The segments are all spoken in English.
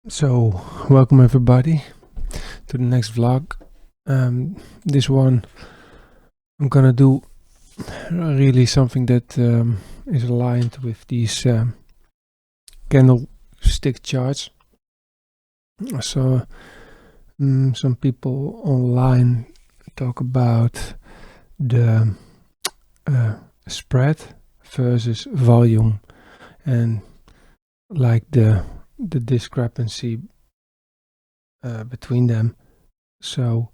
So, welcome everybody to the next vlog. This one I'm gonna do really something that is aligned with these candlestick charts. I saw some people online talk about the spread versus volume and like the discrepancy between them. So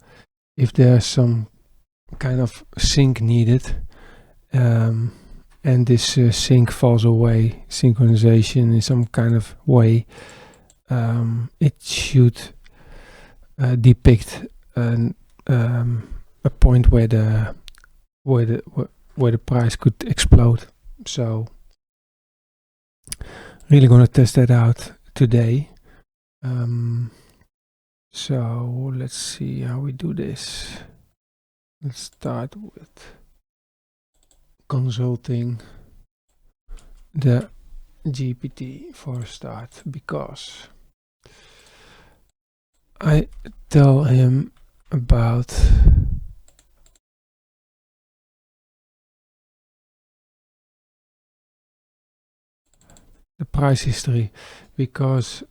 if there's some kind of sync needed and this sync falls away, synchronization in some kind of way, it should depict a point where the price could explode. So really gonna test that out today. So let's see how we do this. Let's start with consulting the GPT for a start, because I tell him about the price history, because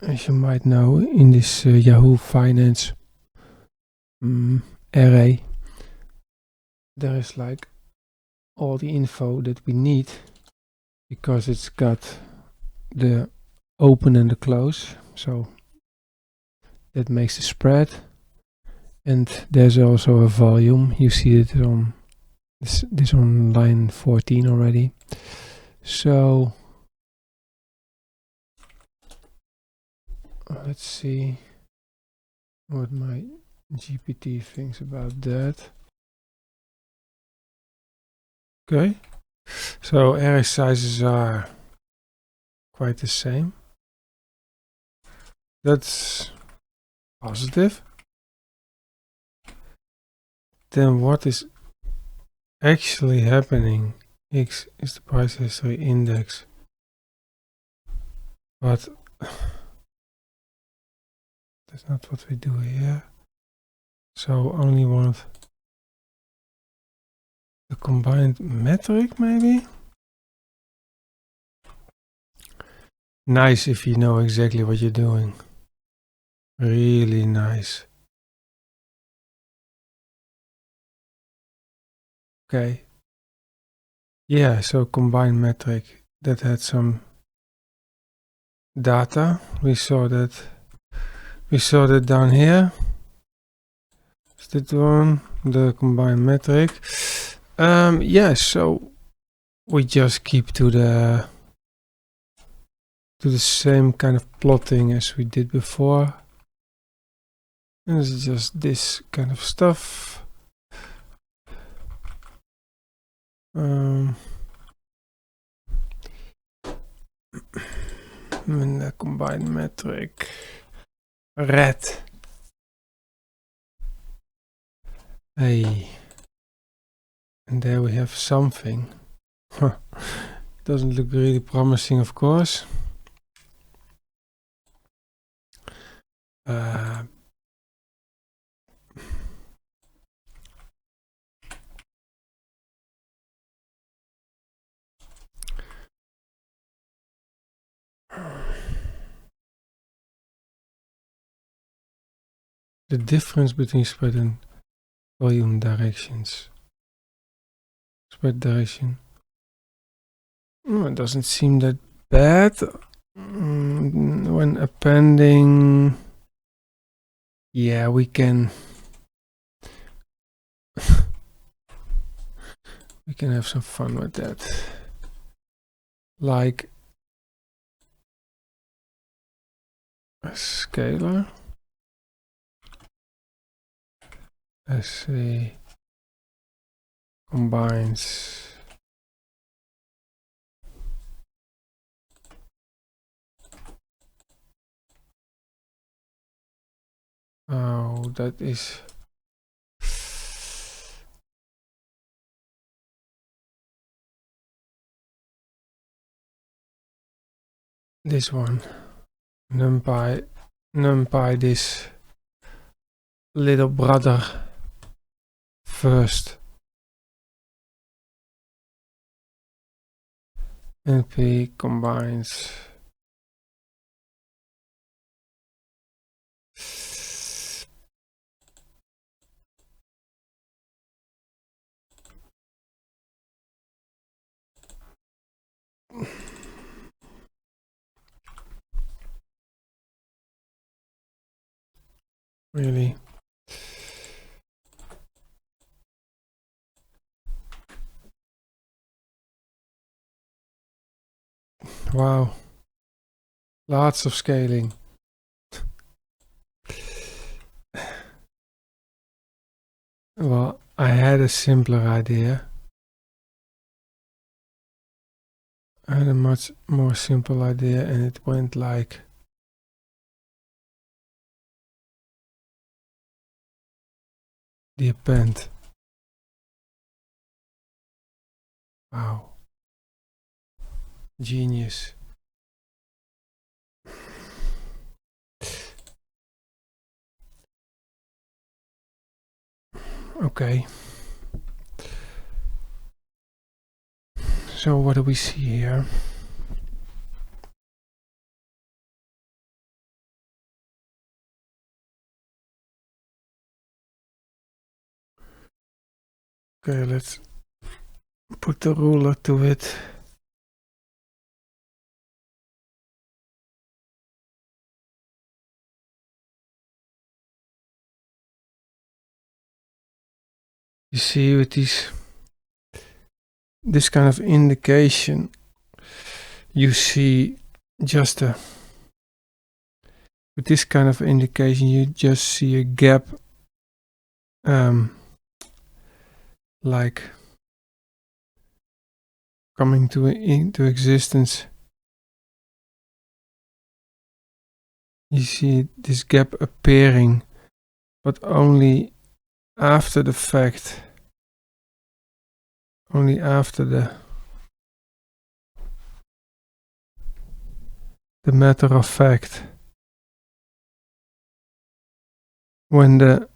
as you might know, in this Yahoo Finance array, there is like all the info that we need, because it's got the open and the close, so that makes the spread, and there's also a volume. You see it on this on line 14 already. So let's see what my GPT thinks about that. Okay, so array sizes are quite the same. That's positive. Then what is actually happening? X is the price history index, but that's not what we do here. So only want the combined metric, maybe. Nice if you know exactly what you're doing. Really nice. Okay. Yeah, so combined metric, that had some data. We saw that down here. Is that one, the combined metric? Yeah, so we just keep to the same kind of plotting as we did before. And it's just this kind of stuff. And the combined metric, red. Hey, and there we have something. Doesn't look really promising, of course. The difference between spread and volume directions. Spread direction. It doesn't seem that bad. When appending, yeah, we can have some fun with that. Like a scalar. Let's see. Combines. Oh, that is. This one. numpy this little brother first. NP combines really. Wow, lots of scaling. Well, I had a simpler idea. I had a much more simple idea, and it went like the append. Wow. Genius. Okay. So what do we see here? Okay, let's put the ruler to it. You see with this kind of indication, you see just with this kind of indication, you just see a gap, like coming into existence. You see this gap appearing, but only after the fact, only after the matter of fact. When the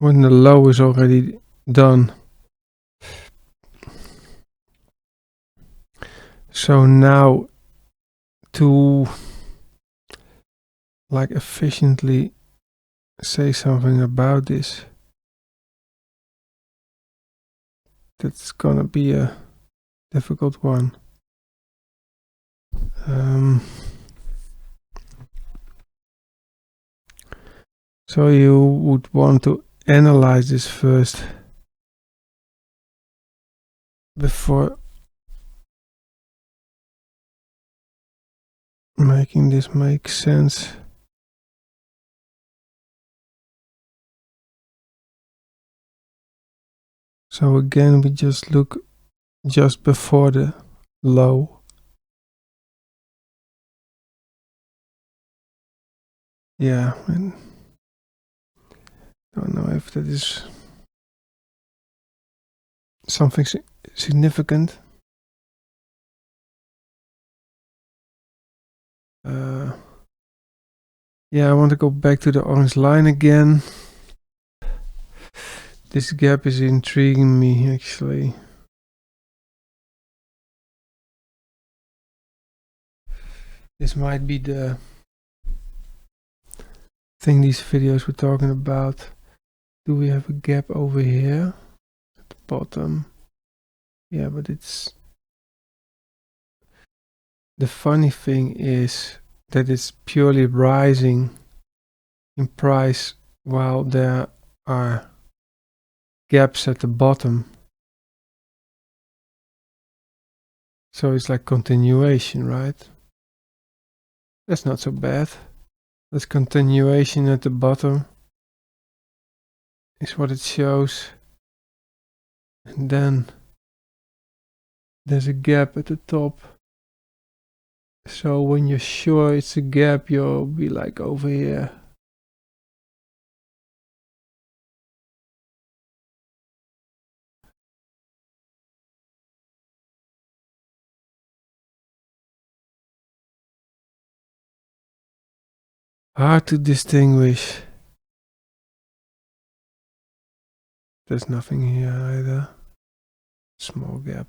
low is already done. So now, to like efficiently say something about this, that's gonna be a difficult one. So you would want to analyze this first before making this make sense. So again, we just look just before the low. Yeah, and I don't know if that is something significant. Yeah, I want to go back to the orange line again. This gap is intriguing me, actually. This might be the thing these videos were talking about. Do we have a gap over here at the bottom? Yeah, but it's... The funny thing is that it's purely rising in price while there are gaps at the bottom. So it's like continuation, right? That's not so bad. This continuation at the bottom is what it shows. And then there's a gap at the top. So when you're sure it's a gap, you'll be like over here. hard to distinguish. There's nothing here either. Small gap.